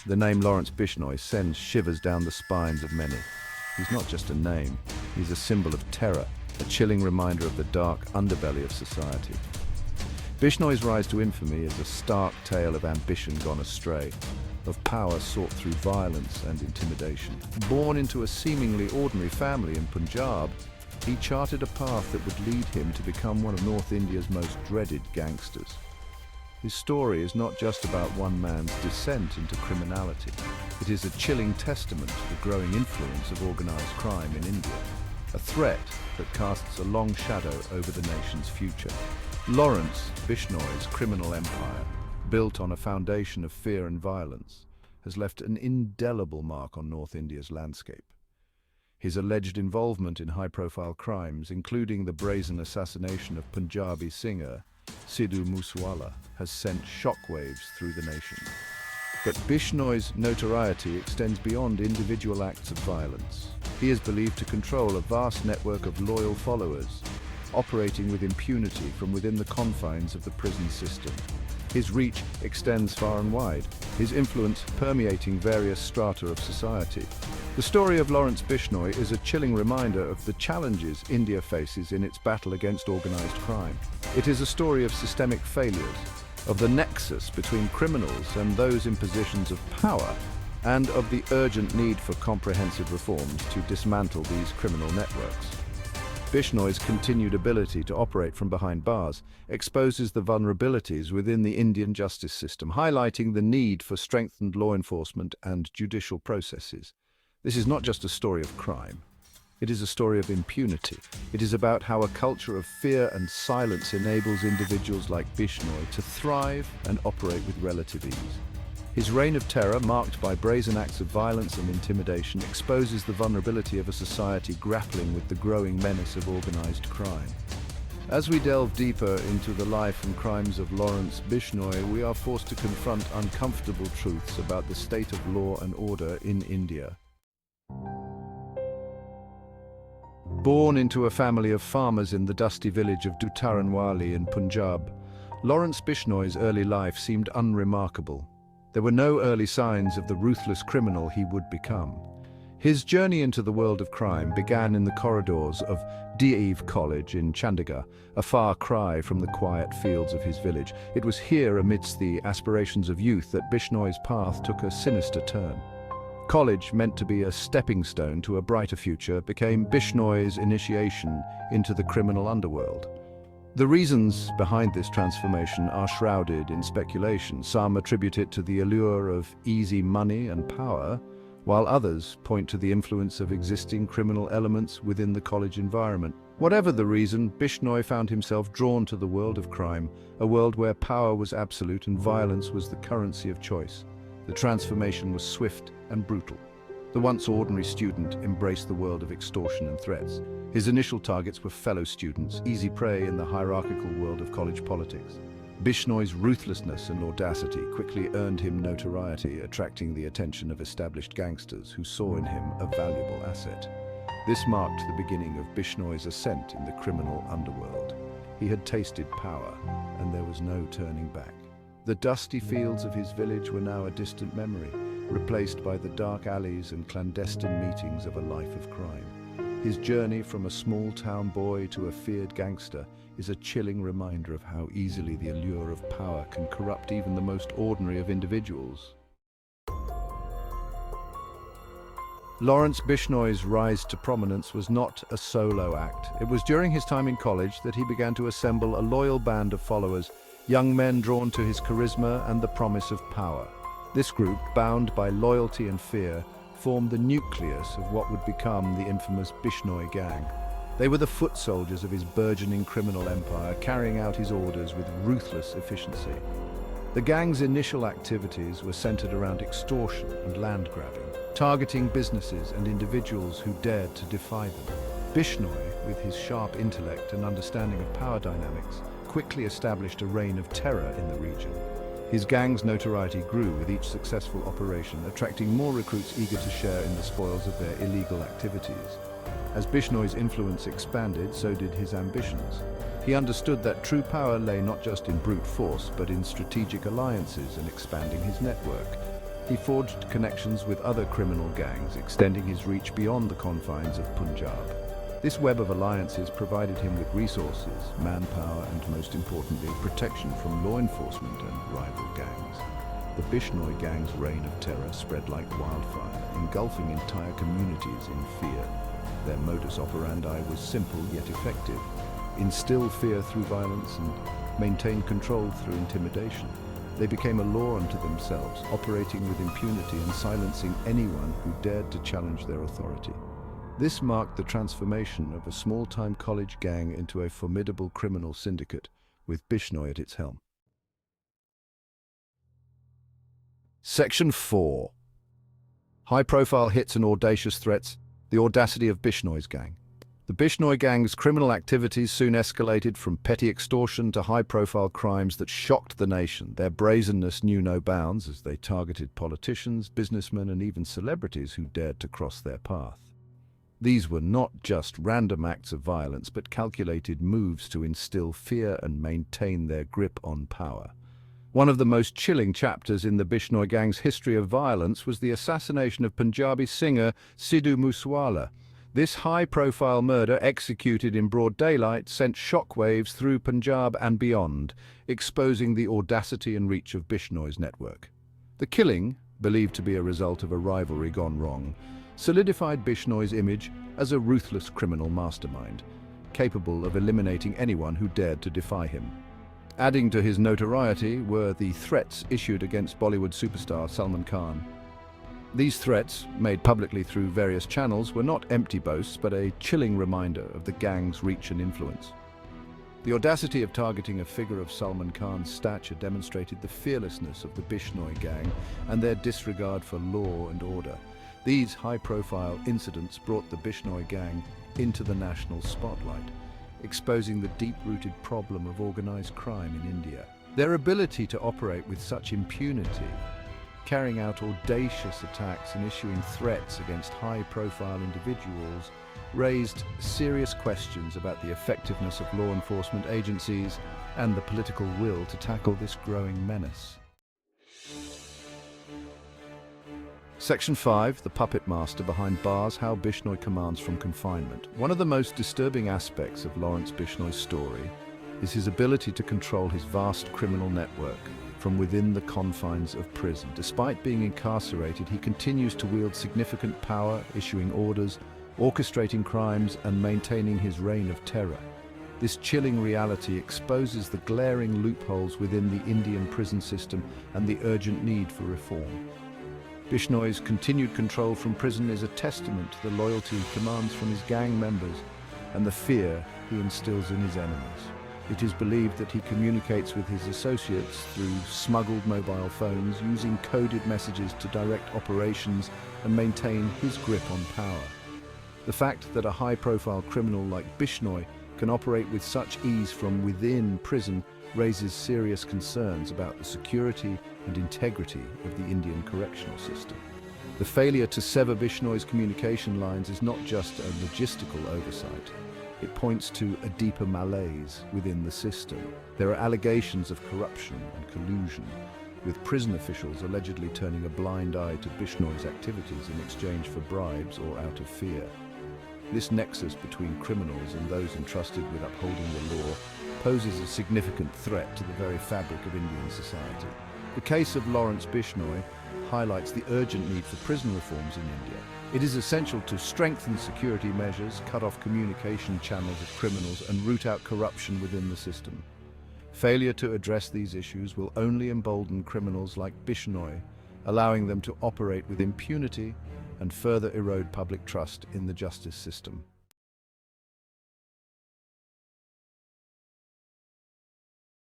The name Lawrence Bishnoi sends shivers down the spines of many. He's not just a name, he's a symbol of terror, a chilling reminder of the dark underbelly of society. Bishnoi's rise to infamy is a stark tale of ambition gone astray, of power sought through violence and intimidation. Born into a seemingly ordinary family in Punjab, he charted a path that would lead him to become one of North India's most dreaded gangsters. His story is not just about one man's descent into criminality. It is a chilling testament to the growing influence of organized crime in India, a threat that casts a long shadow over the nation's future. Lawrence Bishnoi's criminal empire, built on a foundation of fear and violence, has left an indelible mark on North India's landscape. His alleged involvement in high-profile crimes, including the brazen assassination of Punjabi singer Sidhu Moosewala, has sent shockwaves through the nation. But Bishnoi's notoriety extends beyond individual acts of violence. He is believed to control a vast network of loyal followers, operating with impunity from within the confines of the prison system. His reach extends far and wide, his influence permeating various strata of society. The story of Lawrence Bishnoi is a chilling reminder of the challenges India faces in its battle against organized crime. It is a story of systemic failures, of the nexus between criminals and those in positions of power, and of the urgent need for comprehensive reforms to dismantle these criminal networks. Bishnoi's continued ability to operate from behind bars exposes the vulnerabilities within the Indian justice system, highlighting the need for strengthened law enforcement and judicial processes. This is not just a story of crime. It is a story of impunity. It is about how a culture of fear and silence enables individuals like Bishnoi to thrive and operate with relative ease. His reign of terror, marked by brazen acts of violence and intimidation, exposes the vulnerability of a society grappling with the growing menace of organized crime. As we delve deeper into the life and crimes of Lawrence Bishnoi, we are forced to confront uncomfortable truths about the state of law and order in India. Born into a family of farmers in the dusty village of Dutaranwali in Punjab, Lawrence Bishnoi's early life seemed unremarkable. There were no early signs of the ruthless criminal he would become. His journey into the world of crime began in the corridors of Dev College in Chandigarh, a far cry from the quiet fields of his village. It was here, amidst the aspirations of youth, that Bishnoi's path took a sinister turn. College, meant to be a stepping stone to a brighter future, became Bishnoi's initiation into the criminal underworld. The reasons behind this transformation are shrouded in speculation. Some attribute it to the allure of easy money and power, while others point to the influence of existing criminal elements within the college environment. Whatever the reason, Bishnoi found himself drawn to the world of crime, a world where power was absolute and violence was the currency of choice. The transformation was swift and brutal. The once ordinary student embraced the world of extortion and threats. His initial targets were fellow students, easy prey in the hierarchical world of college politics. Bishnoi's ruthlessness and audacity quickly earned him notoriety, attracting the attention of established gangsters who saw in him a valuable asset. This marked the beginning of Bishnoi's ascent in the criminal underworld. He had tasted power, and there was no turning back. The dusty fields of his village were now a distant memory, replaced by the dark alleys and clandestine meetings of a life of crime. His journey from a small-town boy to a feared gangster is a chilling reminder of how easily the allure of power can corrupt even the most ordinary of individuals. Lawrence Bishnoi's rise to prominence was not a solo act. It was during his time in college that he began to assemble a loyal band of followers, young men drawn to his charisma and the promise of power. This group, bound by loyalty and fear, formed the nucleus of what would become the infamous Bishnoi gang. They were the foot soldiers of his burgeoning criminal empire, carrying out his orders with ruthless efficiency. The gang's initial activities were centered around extortion and land grabbing, targeting businesses and individuals who dared to defy them. Bishnoi, with his sharp intellect and understanding of power dynamics, quickly established a reign of terror in the region. His gang's notoriety grew with each successful operation, attracting more recruits eager to share in the spoils of their illegal activities. As Bishnoi's influence expanded, so did his ambitions. He understood that true power lay not just in brute force, but in strategic alliances and expanding his network. he forged connections with other criminal gangs, extending his reach beyond the confines of Punjab. This web of alliances provided him with resources, manpower, and most importantly, protection from law enforcement and rival gangs. The Bishnoi gang's reign of terror spread like wildfire, engulfing entire communities in fear. Their modus operandi was simple yet effective: instill fear through violence and maintain control through intimidation. They became a law unto themselves, operating with impunity and silencing anyone who dared to challenge their authority. This marked the transformation of a small-time college gang into a formidable criminal syndicate, with Bishnoi at its helm. Section 4. High-profile hits and audacious threats, the audacity of Bishnoi's gang. The Bishnoi gang's criminal activities soon escalated from petty extortion to high-profile crimes that shocked the nation. Their brazenness knew no bounds as they targeted politicians, businessmen, and even celebrities who dared to cross their path. These were not just random acts of violence, but calculated moves to instill fear and maintain their grip on power. One of the most chilling chapters in the Bishnoi gang's history of violence was the assassination of Punjabi singer Sidhu Moosewala. This high-profile murder, executed in broad daylight, sent shockwaves through Punjab and beyond, exposing the audacity and reach of Bishnoi's network. The killing, believed to be a result of a rivalry gone wrong, solidified Bishnoi's image as a ruthless criminal mastermind, capable of eliminating anyone who dared to defy him. Adding to his notoriety were the threats issued against Bollywood superstar Salman Khan. These threats, made publicly through various channels, were not empty boasts, but a chilling reminder of the gang's reach and influence. The audacity of targeting a figure of Salman Khan's stature demonstrated the fearlessness of the Bishnoi gang and their disregard for law and order. These high-profile incidents brought the Bishnoi gang into the national spotlight, exposing the deep-rooted problem of organized crime in India. Their ability to operate with such impunity, carrying out audacious attacks and issuing threats against high-profile individuals, raised serious questions about the effectiveness of law enforcement agencies and the political will to tackle this growing menace. Section 5, the puppet master behind bars, how Bishnoi commands from confinement. One of the most disturbing aspects of Lawrence Bishnoi's story is his ability to control his vast criminal network from within the confines of prison. Despite being incarcerated, he continues to wield significant power, issuing orders, orchestrating crimes, and maintaining his reign of terror. This chilling reality exposes the glaring loopholes within the Indian prison system and the urgent need for reform. Bishnoi's continued control from prison is a testament to the loyalty he commands from his gang members and the fear he instills in his enemies. It is believed that he communicates with his associates through smuggled mobile phones, using coded messages to direct operations and maintain his grip on power. The fact that a high-profile criminal like Bishnoi can operate with such ease from within prison raises serious concerns about the security and integrity of the Indian correctional system. The failure to sever Bishnoi's communication lines is not just a logistical oversight. It points to a deeper malaise within the system. There are allegations of corruption and collusion, with prison officials allegedly turning a blind eye to Bishnoi's activities in exchange for bribes or out of fear. This nexus between criminals and those entrusted with upholding the law poses a significant threat to the very fabric of Indian society. The case of Lawrence Bishnoi highlights the urgent need for prison reforms in India. It is essential to strengthen security measures, cut off communication channels of criminals, and root out corruption within the system. Failure to address these issues will only embolden criminals like Bishnoi, allowing them to operate with impunity and further erode public trust in the justice system.